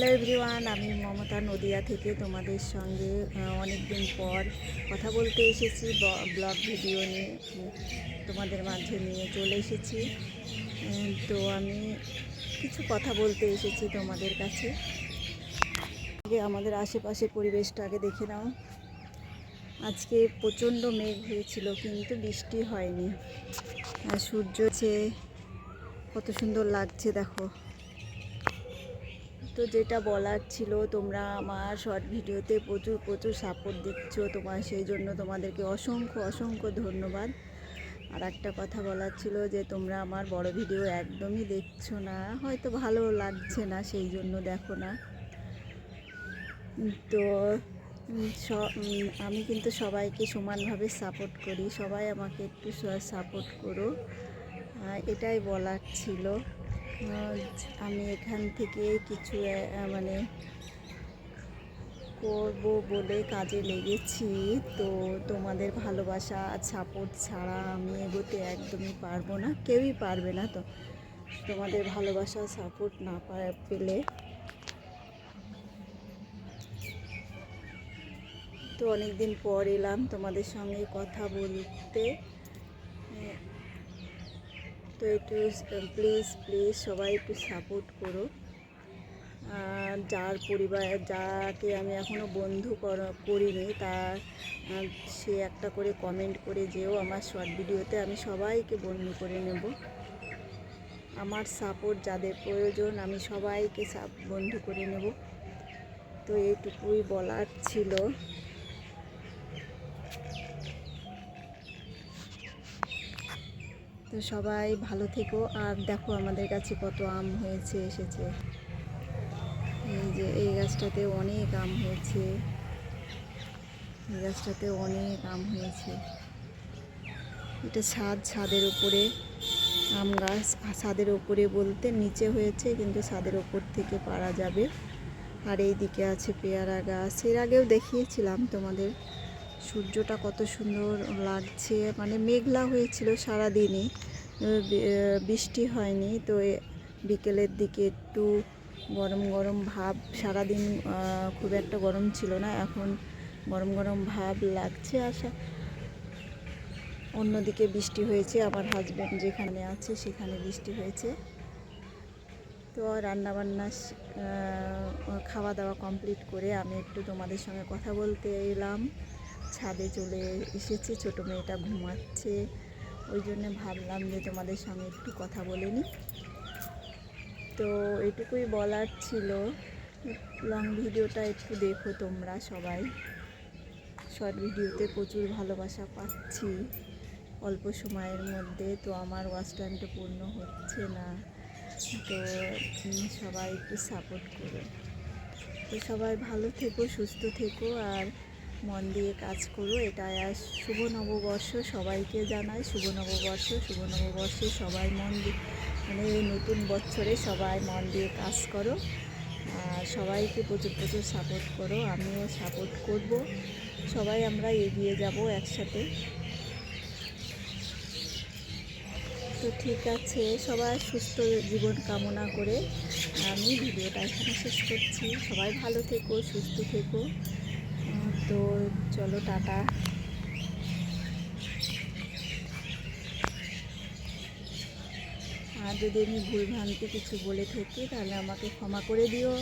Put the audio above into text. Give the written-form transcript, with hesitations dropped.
Hello everyone, আমি মমতা নদিয়া থেকে তোমাদের সঙ্গে অনেক দিন পর কথা বলতে এসেছি। ব্লগ ভিডিও নিয়ে তোমাদের মাঝে নিয়ে চলে এসেছি। তো আমি কিছু কথা বলতে এসেছি তোমাদের কাছে। আমাদের আশেপাশের পরিবেশটা আগে দেখে নাও। আজকে প্রচণ্ড মেঘ হয়েছিল কিন্তু বৃষ্টি হয়নি। সূর্য কত সুন্দর লাগছে দেখো। তো যেটা বলার ছিল, তোমরা আমার শর্ট ভিডিওতে প্রচুর সাপোর্ট দিচ্ছ, সেই জন্য তোমাদেরকে অসংখ্য ধন্যবাদ। আর একটা কথা বলার ছিল যে তোমরা আমার বড় ভিডিও একদমই দেখছো না, হয়তো ভালো লাগছে না, সেই জন্য দেখো না। তো আমি কিন্তু সবাইকে সমানভাবে সাপোর্ট করি, সবাই আমাকে একটু সাপোর্ট করো, এটাই বলার ছিল। আমি এখান থেকে কিছু করব বলে কাজে লেগেছি। তো তোমাদের ভালোবাসা আর সাপোর্ট ছাড়া আমি এগোতে একদমই পারবো না, কেউই পারবে না। তো তোমাদের ভালোবাসা সাপোর্ট না পেলে তো অনেক দিন পর এলাম তোমাদের সঙ্গে কথা বলতে। তো একটু প্লিজ সবাই একটু সাপোর্ট করো। যার পরিবার, যাকে আমি এখনও বন্ধু করিনি, সে একটা করে কমেন্ট করে যেও আমার শর্ট ভিডিওতে, আমি সবাইকে বন্ধু করে নেব। আমার সাপোর্ট যাদের প্রয়োজন আমি সবাইকে বন্ধু করে নেব। তো এইটুকুই বলার ছিল। তো সবাই ভালো থেকো। আর দেখো আমাদের কাছে কত আম এসেছে। এই যে এই গাছটাতে অনেক আম হয়েছে, এই গাছটাতে অনেক আম হয়েছে। এটা ছাদের উপরে আম গাছ, ছাদের উপরে বলতে নিচে হয়েছে, কিন্তু ছাদের উপর থেকে পারা যাবে। আর এই দিকে আছে পেয়ারা গাছ, এর আগেও দেখিয়েছিলাম তোমাদের। সূর্যটা কত সুন্দর লাগছে, মেঘলা হয়েছিল সারাদিনই, বৃষ্টি হয়নি। তো বিকেলের দিকে একটু গরম ভাব, সারাদিন খুব একটা গরম ছিল না, এখন গরম ভাব লাগছে। অন্যদিকে বৃষ্টি হয়েছে, আমার হাজব্যান্ড যেখানে আছে সেখানে বৃষ্টি হয়েছে। তো রান্নাবান্না খাওয়া দাওয়া কমপ্লিট করে আমি একটু তোমাদের সঙ্গে কথা বলতে এলাম। ছাদে চলে এসেছি, ছোটো মেয়েটা ঘুমাচ্ছে, ওই জন্য ভাবলাম যে তোমাদের সঙ্গে একটু কথা বলে নিই। তো এটুকুই বলার ছিল। লং ভিডিওটা একটু দেখো তোমরা সবাই। শর্ট ভিডিওতে প্রচুর ভালোবাসা পাচ্ছি অল্প সময়ের মধ্যে, তো আমার ওয়াচ টাইমটা পূর্ণ হচ্ছে না। তো সবাই একটু সাপোর্ট করো। তো সবাই ভালো থেকো, সুস্থ থেকো, আর মন দিয়ে কাজ করো। এটাই আর শুভ নববর্ষ, সবাইকে জানাই শুভ নববর্ষে সবাই মন দিয়ে, এই নতুন বছরে সবাই মন দিয়ে কাজ করো, আর সবাইকে প্রচুর সাপোর্ট করো। আমিও সাপোর্ট করব, সবাই আমরা এগিয়ে যাব একসাথে। তো ঠিক আছে, সবাই সুস্থ জীবন কামনা করে আমি ভিডিওটা এখানে শেষ করছি। সবাই ভালো থেকো, সুস্থ থেকো। তো চলো, টাটা। আর যদি আমি ভুলভ্রান্তি কিছু বলে থাকি তাহলে আমাকে ক্ষমা করে দিও।